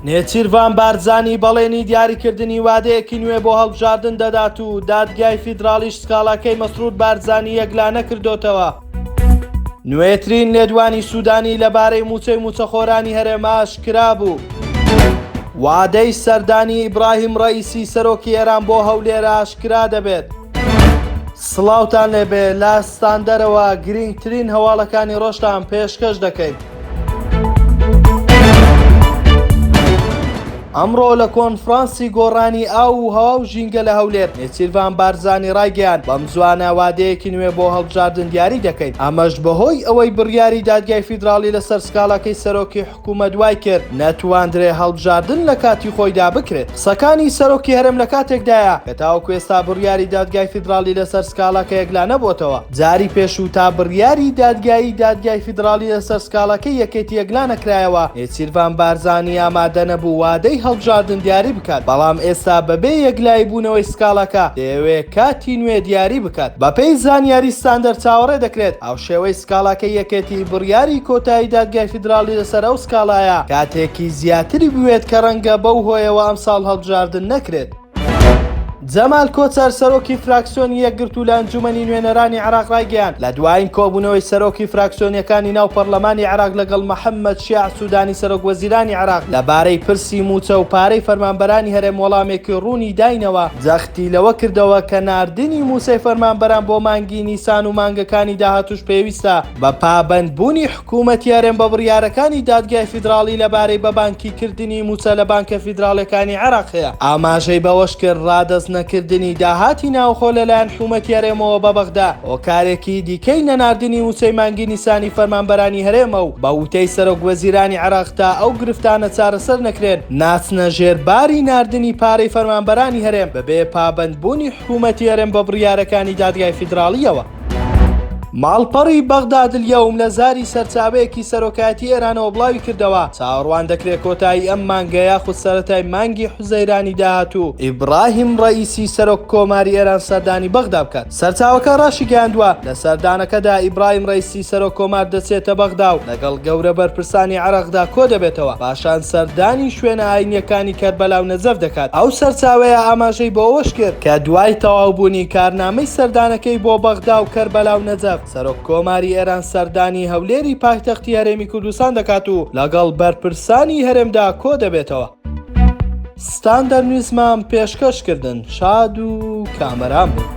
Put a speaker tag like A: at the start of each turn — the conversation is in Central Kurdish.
A: نێچیروان بارزانی بەڵێنی دیاریکردنی وادەیەکی نوێ بۆ هەڵبژاردن دەدات و دادگای فیدراڵیش سکاڵاکەی مەسرود بارزانی یەکلانە کردوتەوە. نوێترین لێدوانی سوودانی لەبارەی موچەی موچەخۆرانی هەرێمە ئاشکرا بوو. وادەی سەردانی ئیبراهیم ڕەئیسی سەرۆکی ئێران بۆ هەولێرە ئاشکرا دەبێت. سڵاوتان لێبێ لە ستاندەرەوە گرنگترین هەواڵەکانی ڕۆژتان پێشکەش دەکەین. ئەمڕۆ لە کۆنفرانسی گۆڕانی ئاو و هەوا و ژینگە لە هەولێر نێچیروان بارزانی ڕایگەیاند بەم زوانە وادەیەکی نوێ بۆ هەڵبژاردن دیاری دەکەین. ئەمەش بەهۆی ئەوەی بڕیاری دادگای فیدراڵی لەسەر سکاڵاکەی سەرۆکی حکوومەت دوای کرد نەتوانرێ هەڵبژاردن لە کاتی خۆیدا بکرێت. قسەکانی سەرۆکی هەرێم لە کاتێکدایە کە تاوەکو ئێستا بڕیاری دادگای فیدراڵی لەسەر سکاڵاکە یەکلانە بۆتەوە. جاری پێشوو تا بڕیاری دادگای فیدراڵی لەسەر سکاڵاکەی یەکێتی یەکلانە کرایەوە نێچیروان بارزانی ئامادە نەبوو وادەی هەڵبژاردن دیاری بکات، بەڵام ئێستا بەبێ یەکلایی بوونەوەی سکاڵەکە دەیەوێت کاتی نوێ دیاری بکات. بەپێی زانیاری ستاندەر چاوەڕێ دەکرێت ئەو شێوەی سکاڵاکەی یەکێتی بڕیاری کۆتایی دادگای فیدراڵی لەسەر ئەو سکاڵایە کاتێکی زیاتری بوێت کە ڕەنگە بەو هۆیەوە ئەمساڵ هەڵبژاردن نەکرێت. جەمال کۆچەر سەرۆکی فراکسیۆنی یەکگرتوو لە ئەنجومەنی نوێنەرانی عێراق ڕایگەیاند لە دوایین کۆبوونەوەی سەرۆکی فراکسیۆنیەکانی ناو پەرلەمانی عێراق لەگەڵ محەممەد شیع سوودانی سەرۆک وەزیرانی عێراق لەبارەی پرسی موچە و پارەی فەرمانبەرانی هەرێم وەڵامێکی ڕوونی داینەوە جەختی لەوە کردەوە کە ناردنی موچەی فەرمانبەران بۆ مانگی نیسان و مانگەکانی داهاتوش پێویستە بە پابەندبوونی حکوومەتی هەرێم بە بڕیارەکانی دادگای فیدراڵی لەبارەی بەبانکیکردنی موچە لە بانکە فیدراڵەکانی عێراق هەیە. ئاماژەی بەوەش کرد ڕادەست نەکردنی داهاتی ناوخۆ لەلایەن حکوومەتی هەرێمەوە بە بەغدا هۆکارێکی دیکەی نەناردنی موچەی مانگی نیسانی فەرمانبەرانی هەرێمە و بە وتەی سەرۆک وەزیرانی عێراق تا ئەو گرفتانە چارەسەر نەکرێن ناچنە ژێرباری ناردنی پارەی فەرمانبەرانی هەرێم بەبێ پابەندبوونی حکوومەتی هەرێم بە بڕیارەکانی دادگای فیدراڵیەوە. ماڵپەڕی بەغداد اليوم لە زاری سەرچاوەیەکی سەرۆکایەتی ئێرانەوە بڵاوی کردەوە چاوەڕوان دەکرێت کۆتایی ئەم مانگە یاخود سەرەتای مانگی حوزەیرانی داهاتوو ئیبراهیم ڕەئیسی سەرۆک کۆماری ئێران سەردانی بەغدا بکات. سەرچاوەکە ڕاشی گەیاندووە لە سەردانەکەدا ئیبراهیم ڕەئیسی سەرۆک کۆمار دەچێتە بەغدا و لەگەڵ گەورە بەرپرسانی عێراقدا کۆ دەبێتەوە پاشان سەردانی شوێنە ئاینیەکانی کەربەلا و نەجەف دەکات. ئەو سەرچاوەیە ئاماژەی بۆ ئەوەش کرد کە دوای تەواوبوونی کارنامەی سەردانەکەی بۆ بەغدا و کەربەلا و نەجەف سەرۆک کۆماری ئێران سەردانی هەولێری پایتەختی هەرێمی کوردستان دەکات و لەگەڵ بەرپرسانی هەرێمدا کۆ دەبێتەوە. ستاندەر نویسمان پێشکەشکردن شاد و کامەران بن.